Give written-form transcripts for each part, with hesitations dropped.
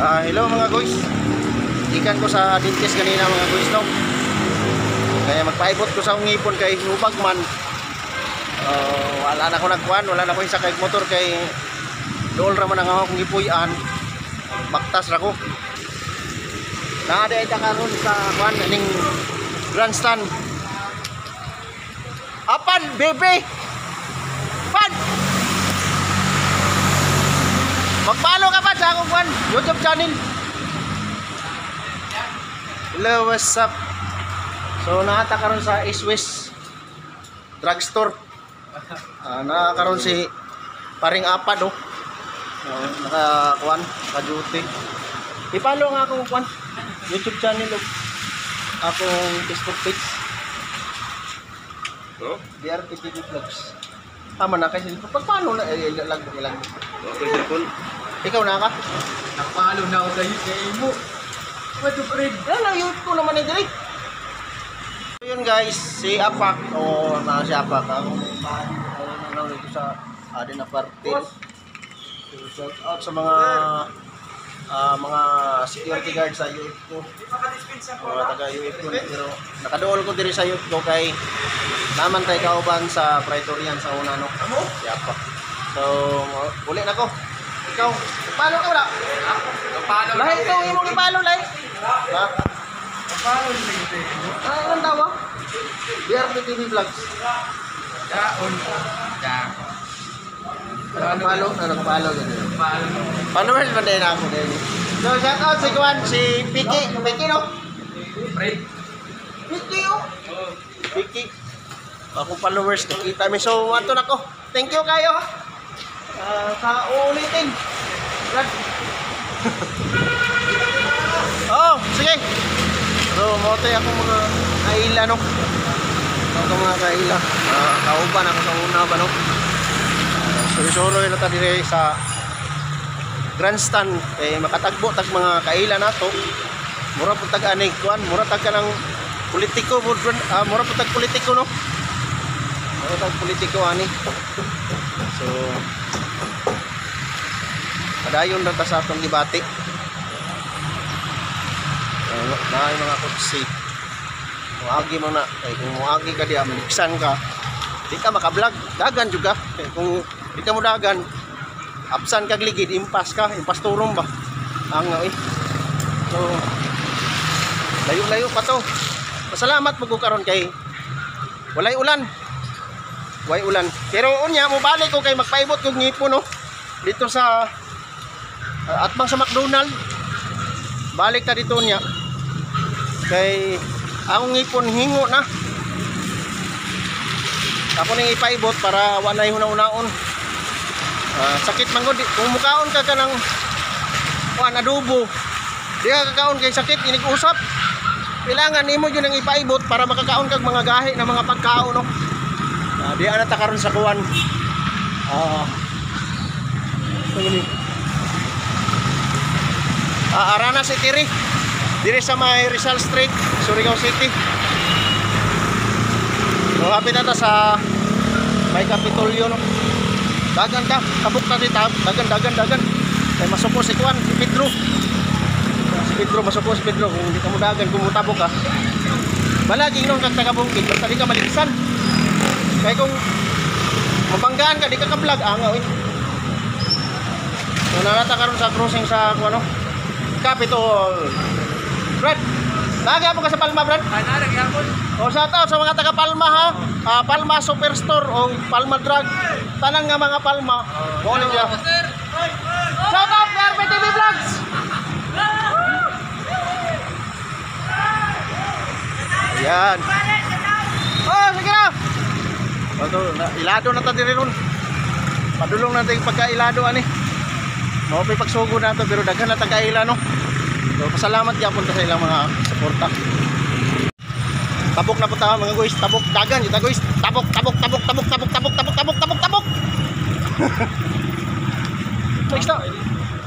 Hello mga guys. Ikan ko sa dentist kanina mga guys no. Kaya magpaibot ko sa ngipon kay hubag man. Wala na ko nagkuhan, wala na ko isa kay motor kay dool ra man ang akong gipuy-an. Baktas ra ko. Naada ita karon sa kuan ning grandstand. Apan bebe. Pan. Magpalo ka pa sa akong kuan YouTube channel. Hello, what's up? So naata karon sa East West drugstore. Nakakaroon si paring apad oh. Naka-kuan, naka-duty. Ipalo nga akong kuan YouTube channel oh. Akong Facebook page. Oh, DRPTV Vlogs. Tama na kasi pagpano na ilang. Okay, cool. Ikaw na ka? Nakapalo na ako sa YouTube mo. What the friend? Ano, YouTube ko naman yung direct. So yun guys, si Apak o si Apak ang ano dito sa Adina Party. So, shout out sa mga security guard sa youth ko. Mga taga youth ko pero nakadool ko diri sa youth ko kay naman tay kauban sa Praetorian sa una no. Si Apak. So uli na ko. Ikaw, paano ka wala? Paano? Lahi ito, imong ipalo lahi. Ha? Paano dito? Anong tawa? DRPTV Vlogs. Daon. Nakapalo, nakapalo ganyan. Paano? Followers ba din ako din? So shout out si Kuan, si Piki. Piki no? Friend? Piki oh. Piki. Akong followers nakita mi. So ato na ko. Thank you kayo ha. Sa uulitin. Brad. Oh, sige. So motoy ako mga kaila no. Ako mga kaila. Kauban ako sa una ba no. Solo na ta dire sa grandstand kay makatagbo tag mga kaila nato. Mura pud tag anig kuan, mura tag kanang politiko, mura pud tag politiko no. Mura tag politiko ani. So padayon ra ta sa atong gibati. Naay mga kutsi. Muagi mo na kay kung muagi ka diha maliksan ka. Di ka maka-vlog, dagan juga. Kay kung di ka mo dagan, absan kag ligid, impas ka, impas turong ba? Ang so layo-layo pa to. Pasalamat mo ko karon kay walay ulan. Way ulan. Pero unya mo balik ko kay magpaibot kog ngipon no. Dito sa atbang sa McDonald. Balik ta dito niya. Kay akong ngipon hingo na. Ako ning ipaibot para wala yung una-unaon. Sakit man gud kung mukaon ka kanang kuan adobo. Di ka kakaon kay sakit inig usap. Kailangan nimo yun ang ipaibot para makakaon kag mga gahi na mga pagkaon no. Di ana ta karon sa kuan. Arana City dire sa may Rizal Street, Surigao City. So hapit na ta sa may Kapitolyo no. Dagan ka, kabuk na dito, dagan. Kay masuko si kuan, si Pedro. Si Pedro masuko si Pedro kung hindi ka mo dagan, kung mutabok ka. Balaging nung kag taga-bungkit, basta di ka maliksan. Kaya kung mabanggaan ka, di ka ka-vlog, angaw eh. So narata karon sa crossing sa ano, Capitol. Brad, nagapon ka sa Palma, Brad? Nagyapon. O shout out sa mga taga Palma ha. Palma Superstore o Palma Drug. Tanang nga mga Palma. Mo niya. Shout out RPTV Vlogs. Yan. Oh, sige na. Ilado na ta diri ron. Padulong na tayong pagkailado ani. Mao pay pagsugo na to pero daghan na ta kaila no. So pasalamat gyapon ta sa ilang mga suporta. Tabok na po ta mga guys, tabok dagan kita guys. Tabok. Next na.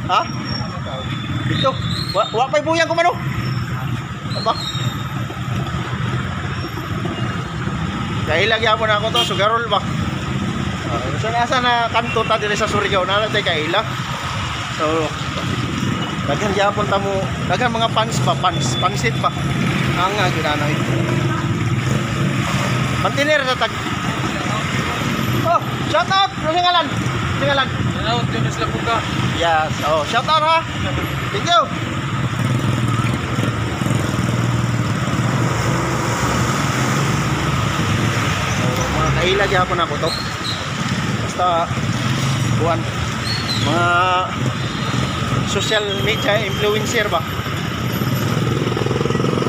Ha? Dito. Wa pay buyang ko mano. Aba. Kaila gyapon ako to, sugarol ba. So nasa na kanto ta dire sa Surigao na tay kaila. So Daghan gyapon ta mo, daghan mga pansit pa. Ang ginana ito. Mantinir sa tag. Oh, shout out. Singalan. Singalan. Out din sila buka. Yes. Oh, shout out ha. Thank you. Oh, mga kaila gyapon ako to. Basta buwan mga social media influencer ba.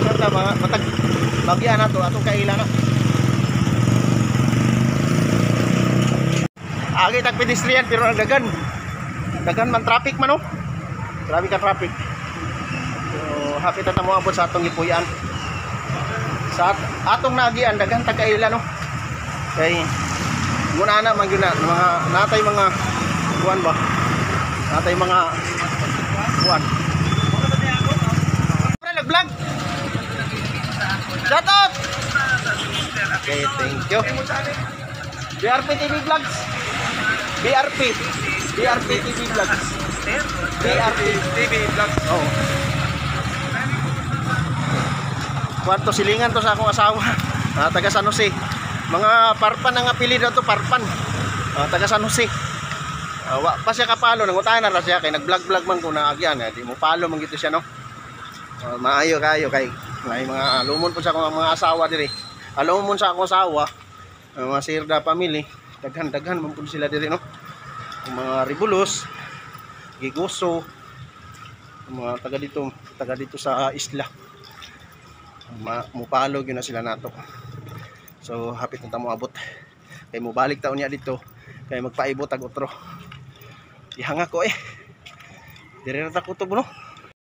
Kanta mga matag bagya na to atong kaila na. Agi tag pedestrian pero ang dagan man traffic man, oh. Grabe ka traffic. So happy ta mo abot sa atong gipuy-an. Sa atong nagian dagan tag kaila, no. Kay muna na man gyud na mga natay mga kuan ba. Natay mga kuan. Pre nag-vlog. Shout out. Okay, thank you. BRP TV Vlogs. BRP TV Vlogs. BRP TV Vlogs. Oh. Kwarto silingan to sa akong asawa. Taga San Jose. Mga Parpan ang apelyido to, Parpan. Taga San Jose. Wa pa siya kapalo, nangutahan na ra siya kay nag-vlog man ko na agyan, di mo palo man gito siya, no. Maayo kayo kay may mga lumon po sa akong mga asawa diri. Lumon sa akong asawa. Mga Sirda family, daghan man po sila diri, no. Mga Ribulos, Gigoso, mga taga dito sa isla. Mupalo gyud na sila nato. So hapit na ta mo abot. Kay mo balik taon niya dito kay magpaibot tag otro. Ihanga ko eh. Dire na ta kutob, no.